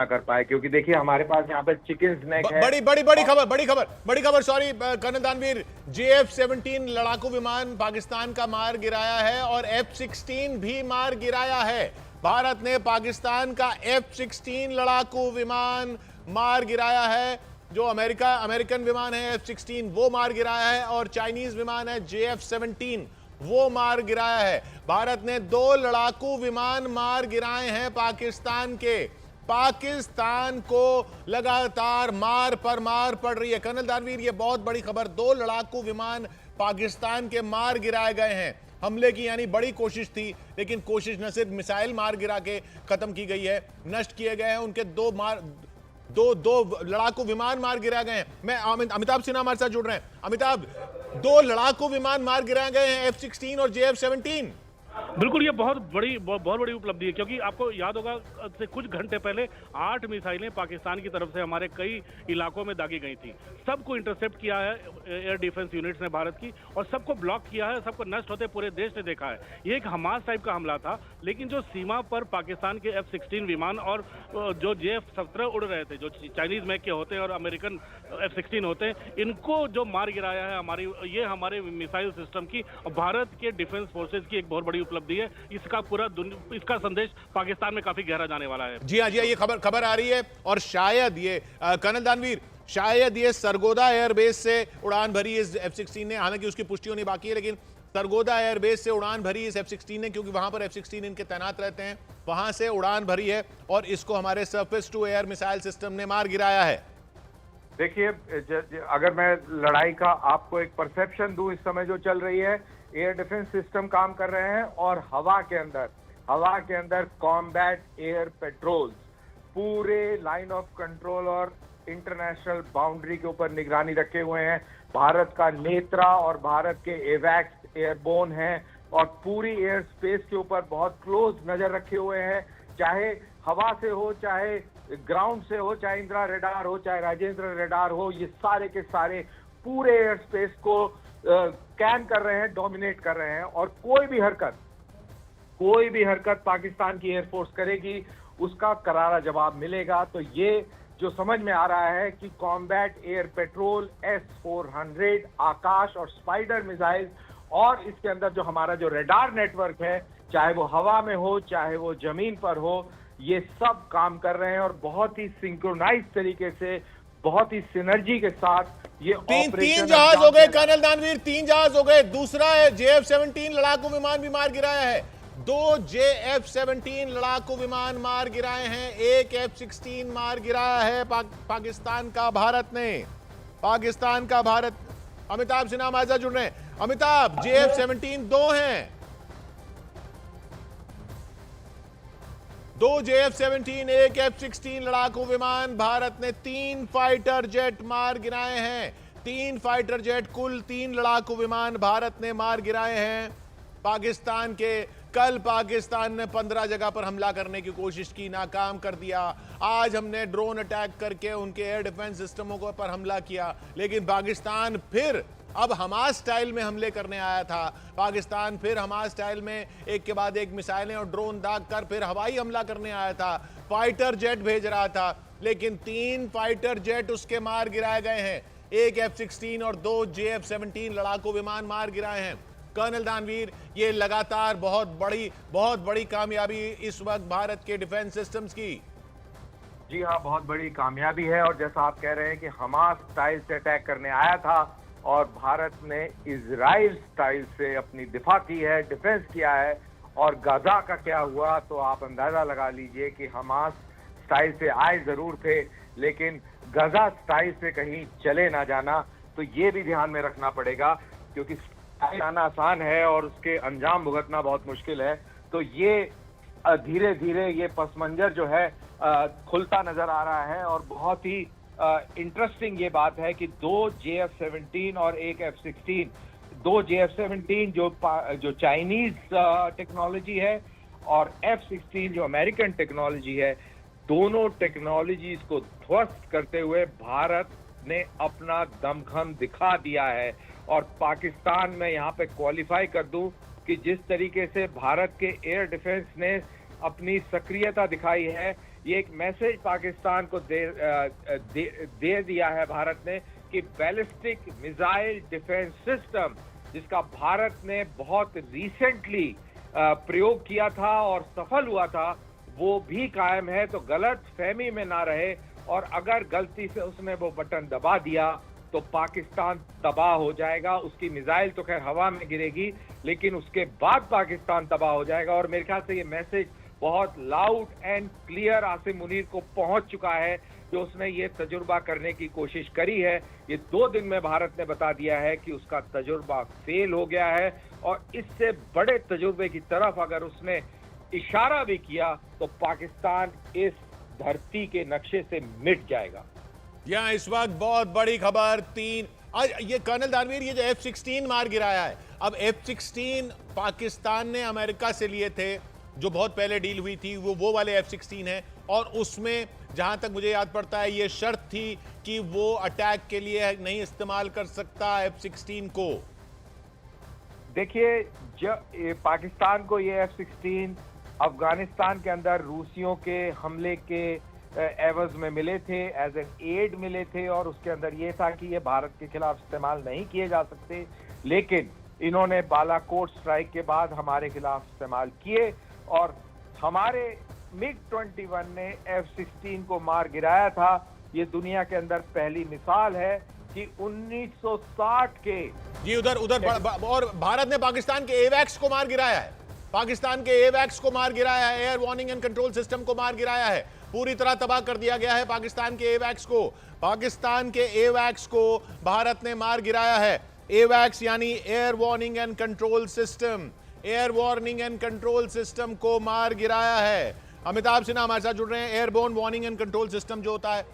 ना कर पाए, क्योंकि देखिए हमारे पास यहाँ पे चिकन नेक है। बड़ी खबर सॉरी कर्नल दानवीर, JF-17 लड़ाकू विमान पाकिस्तान का मार गिराया है और F-16 भी मार गिराया है। भारत ने पाकिस्तान का F-16 लड़ाकू विमान मार गिराया है। जो अमेरिकन विमान है F-16 वो मार गिराया है और चाइनीज विमान है JF-17 वो मार गिराया है। भारत ने 2 लड़ाकू विमान मार गिराए हैं पाकिस्तान के। पाकिस्तान को लगातार मार पर मार पड़ रही है। कर्नल दानवीर, ये बहुत बड़ी खबर, 2 लड़ाकू विमान पाकिस्तान के मार गिराए गए हैं। हमले की यानी बड़ी कोशिश थी, लेकिन कोशिश न सिर्फ मिसाइल मार गिरा के खत्म की गई है, नष्ट किए गए हैं उनके दो लड़ाकू विमान मार गिराए गए हैं। मैं अमिताभ सिन्हा हमारे साथ जुड़ रहे हैं। अमिताभ, 2 लड़ाकू विमान मार गिराए गए हैं, F-16 और JF-17। बिल्कुल, ये बहुत बड़ी उपलब्धि है, क्योंकि आपको याद होगा से कुछ घंटे पहले 8 मिसाइलें पाकिस्तान की तरफ से हमारे कई इलाकों में दागी गई थी। सबको इंटरसेप्ट किया है एयर डिफेंस यूनिट्स ने भारत की, और सबको ब्लॉक किया है, सबको नष्ट होते पूरे देश ने देखा है। ये एक हमास टाइप का हमला था, लेकिन जो सीमा पर पाकिस्तान के F-16 विमान और जो JF-17 उड़ रहे थे, जो चाइनीज मेक के होते हैं और अमेरिकन F-16 होते हैं, इनको जो मार गिराया है हमारे मिसाइल सिस्टम की, भारत के डिफेंस फोर्सेज की एक बहुत बड़ी उपलब्धि है। इसका संदेश पाकिस्तान में काफी गहरा जाने वाला है। जी हाँ, ये खबर आ रही है और शायद ये कर्नल दानवीर, शायद ये सरगोदा एयरबेस से उड़ान भरी इस F-16 ने, हालांकि उसकी पुष्टि होनी बाकी है, लेकिन सरगोदा एयरबेस से उड़ान भरी इस F-16 ने, क्योंकि वहां पर F-16 इनके तैनात रहते हैं, वहां से उड़ान भरी है और इसको हमारे surface to air missile system ने मार गिराया है। देखिए, अगर मैं लड़ाई का आपको एक परसेप्शन दूं, इस समय जो चल रही है, एयर डिफेंस सिस्टम काम कर रहे हैं और हवा के अंदर कॉम्बैट एयर पेट्रोल्स पूरे लाइन ऑफ कंट्रोल और इंटरनेशनल बाउंड्री के ऊपर निगरानी रखे हुए हैं। भारत का नेत्रा और भारत के एवैक्स एयरबोर्न हैं और पूरी एयर स्पेस के ऊपर बहुत क्लोज नजर रखे हुए हैं, चाहे हवा से हो, चाहे ग्राउंड से हो, चाहे इंदिरा रेडार हो, चाहे राजेंद्र रेडार हो, ये सारे के सारे पूरे एयर स्पेस को स्कैन कर रहे हैं, डोमिनेट कर रहे हैं। और कोई भी हरकत पाकिस्तान की एयरफोर्स करेगी, उसका करारा जवाब मिलेगा। तो ये जो समझ में आ रहा है कि कॉम्बैट एयर पेट्रोल, S-400 आकाश और स्पाइडर मिसाइल, और इसके अंदर जो हमारा जो रेडार नेटवर्क है, चाहे वो हवा में हो चाहे वो जमीन पर हो, ये सब काम कर रहे हैं और बहुत ही सिंक्रोनाइज तरीके से, बहुत ही सिनर्जी के साथ ये तीन जहाज हो गए कर्नल दानवीर, 3 जहाज हो गए। दूसरा है JF-17 लड़ाकू विमान भी मार गिराया है। 2 JF-17 लड़ाकू विमान मार गिराए हैं, 1 F-16 मार गिराया है पाकिस्तान का भारत। अमिताभ सिन्हा हमारे साथ जुड़ रहे हैं। अमिताभ, JF-17 2 हैं, 2 JF-17, 1 F-16 लड़ाकू विमान। भारत ने 3 फाइटर जेट मार गिराए हैं, 3 फाइटर जेट, कुल 3 लड़ाकू विमान भारत ने मार गिराए हैं पाकिस्तान के। कल पाकिस्तान ने 15 जगह पर हमला करने की कोशिश की, नाकाम कर दिया। आज हमने ड्रोन अटैक करके उनके एयर डिफेंस सिस्टमों पर हमला किया, लेकिन पाकिस्तान फिर अब हमास स्टाइल में हमले करने आया था। पाकिस्तान फिर हमास स्टाइल में एक के बाद एक मिसाइलें और ड्रोन दाग कर फिर हवाई हमला करने आया था, फाइटर जेट भेज रहा था, लेकिन 3 फाइटर जेट उसके मार गिराए गए हैं, 1 F-16 और 2 JF-17 लड़ाकू विमान मार गिराए हैं। कर्नल दानवीर, ये लगातार बहुत बड़ी कामयाबी इस वक्त भारत के डिफेंस सिस्टम्स की। जी हाँ, बहुत बड़ी कामयाबी है। और जैसा आप कह रहे हैं कि हमास स्टाइल से अटैक करने आया था और भारत ने इजराइल स्टाइल से अपनी दिफा की है, डिफेंस किया है। और गाजा का क्या हुआ तो आप अंदाजा लगा लीजिए कि हमास स्टाइल से आए जरूर थे, लेकिन गाजा स्टाइल से कहीं चले ना जाना। तो ये भी ध्यान में रखना पड़ेगा, क्योंकि आना आसान है और उसके अंजाम भुगतना बहुत मुश्किल है। तो ये धीरे धीरे ये पस मंजर जो है खुलता नजर आ रहा है। और बहुत ही इंटरेस्टिंग ये बात है कि 2 JF-17 और 1 F-16, 2 JF-17 जो चाइनीज टेक्नोलॉजी है और F-16 जो अमेरिकन टेक्नोलॉजी है, दोनों टेक्नोलॉजीज को ध्वस्त करते हुए भारत ने अपना दमखम दिखा दिया है। और पाकिस्तान में यहाँ पे क्वालिफाई कर दूं कि जिस तरीके से भारत के एयर डिफेंस ने अपनी सक्रियता दिखाई है, ये एक मैसेज पाकिस्तान को दे दिया है भारत ने कि बैलिस्टिक मिसाइल डिफेंस सिस्टम जिसका भारत ने बहुत रिसेंटली प्रयोग किया था और सफल हुआ था, वो भी कायम है। तो गलत फहमी में ना रहे, और अगर गलती से उसने वो बटन दबा दिया तो पाकिस्तान तबाह हो जाएगा। उसकी मिसाइल तो खैर हवा में गिरेगी, लेकिन उसके बाद पाकिस्तान तबाह हो जाएगा। और मेरे ख्याल से ये मैसेज बहुत loud and clear Asim Munir को पहुंच चुका है, जो उसने ये तजुर्बा करने की कोशिश करी है। ये 2 दिन में भारत ने बता दिया है कि उसका तजुर्बा फेल हो गया है, और इससे बड़े तजुर्बे की तरफ अगर उसने इशारा भी किया तो पाकिस्तान इस धरती के नक्शे से मिट जाएगा। यहाँ इस वक्त बहुत बड़ी खबर ये कर्नल दानवीर, ये जो F-16 मार गिराया है, अब F-16 पाकिस्तान ने अमेरिका से लिए थे, जो बहुत पहले डील हुई थी, वो वाले F-16 है, और उसमें जहां तक मुझे याद पड़ता है ये शर्त थी कि वो अटैक के लिए नहीं इस्तेमाल कर सकता F-16 को। देखिए, जब पाकिस्तान को ये F-16 अफगानिस्तान के अंदर रूसियों के हमले के एवज में मिले थे, एज एन एड मिले थे, और उसके अंदर ये था कि ये भारत के खिलाफ इस्तेमाल नहीं किए जा सकते, लेकिन इन्होंने बालाकोट स्ट्राइक के बाद हमारे खिलाफ इस्तेमाल किए, और हमारे MiG-21 ने F-16 को मार गिराया था। ये दुनिया के अंदर पहली मिसाल है कि 1960 के जी उधर और भारत ने पाकिस्तान के एवैक्स को मार गिराया है, पाकिस्तान के एवैक्स को मार गिराया है, air warning and control system को मार गिराया है, पूरी तरह तबाह कर दिया गया है पाकिस्तान के एवैक्स को। पाकिस्तान के एवैक्स को भारत ने मार गिराया है। एवैक्स यानी air warning and control system, air warning and control system को मार गिराया है। अमिताभ सिन्हा हमारे साथ जुड़ रहे हैं। Airborne warning and control system जो होता है